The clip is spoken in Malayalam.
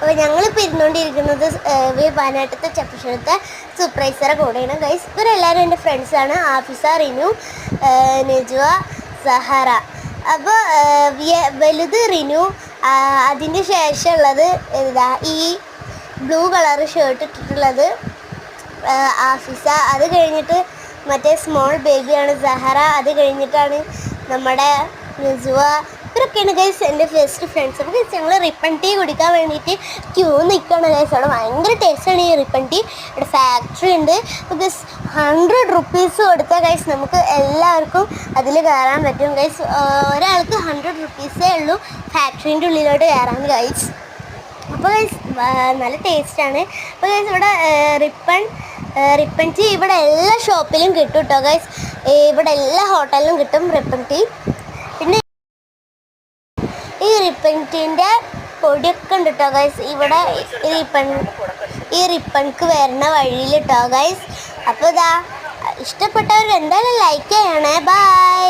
അപ്പോൾ ഞങ്ങളിപ്പോൾ ഇരുന്നുകൊണ്ടിരിക്കുന്നത് വയനാട്ടിലത്തെ ചപ്പശ്ശേരത്തെ സൂപ്പർവൈസറെ കൂടെയാണ് ഗൈസ്. ഇവരെല്ലാവരും എൻ്റെ ഫ്രണ്ട്സാണ്. ആഫിസ, റിനു, നെജുവ, സഹറ. അപ്പോൾ വലുത് റിനു, അതിന് ശേഷമുള്ളത് ഈ ബ്ലൂ കളർ ഷർട്ട് ഇട്ടിട്ടുള്ളത് ആഫിസ. അത് കഴിഞ്ഞിട്ട് മറ്റേ സ്മോൾ ബേബിയാണ് സഹറ. അത് കഴിഞ്ഞിട്ടാണ് നമ്മുടെ നെജുവ. ഇവരൊക്കെയാണ് ഗൈസ് എൻ്റെ ബെസ്റ്റ് ഫ്രണ്ട്സ്. അപ്പോൾ ഗൈസ് ഞങ്ങൾ റിപ്പൺ ടീ കുടിക്കാൻ വേണ്ടിയിട്ട് ക്യൂ നിൽക്കുകയാണ് ഗൈസ്. അവിടെ ഭയങ്കര ടേസ്റ്റാണ് ഈ റിപ്പൺ ടീ. ഇവിടെ ഫാക്ടറി ഉണ്ട്. അപ്പോൾ ഗൈസ് 100 rupees കൊടുത്താൽ ഗൈസ് നമുക്ക് എല്ലാവർക്കും അതിൽ കയറാൻ പറ്റും ഗൈസ്. ഒരാൾക്ക് 100 rupees ഉള്ളൂ ഫാക്ടറീൻ്റെ ഉള്ളിലോട്ട് കയറാൻ ഗൈസ്. അപ്പോൾ ഗൈസ് നല്ല ടേസ്റ്റാണ്. അപ്പോൾ ഗൈസ് ഇവിടെ റിപ്പൺ ടീ ഇവിടെ എല്ലാ ഷോപ്പിലും കിട്ടും കേട്ടോ ഗൈസ്. ഇവിടെ എല്ലാ ഹോട്ടലിലും കിട്ടും റിപ്പൺ ടീ. പിന്നെ ഈ റിപ്പൺ ടീൻ്റെ പൊടിയൊക്കെ ഉണ്ട് കേട്ടോ ഗൈസ്. ഇവിടെ ഈ റിപ്പൺക്ക് വരുന്ന വഴിയിൽ കേട്ടോ ഗൈസ്. അപ്പോൾ ഇഷ്ടപ്പെട്ടവർ എന്തായാലും ലൈക്ക് ചെയ്യണേ. ബൈ.